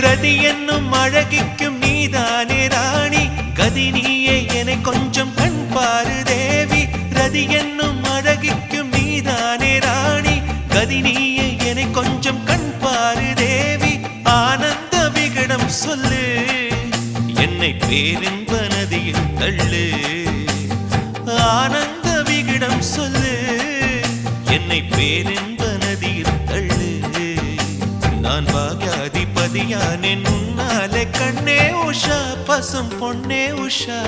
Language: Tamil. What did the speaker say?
ரதி என்னும் அழகிக்கும் நீதானே ராணி கதி நீயே என கொஞ்சம் கண் பாரு தேவி ரதி என்னும் அழகிக்கும் நீதானே ராணி கதி நீயே என கொஞ்சம் கண் பாரு தேவி ஆனந்த விகடம் சொல்லு என்னை பேரின்ப நதியில் தள்ளு ஆனந்த விகடம் சொல்லு என்னை பேரின்ப நதியில் தள்ளு நான் பாக்யாதிபதியானேன் உன்னாலே கண்ணே உஷா பசும் பொன்னே உஷா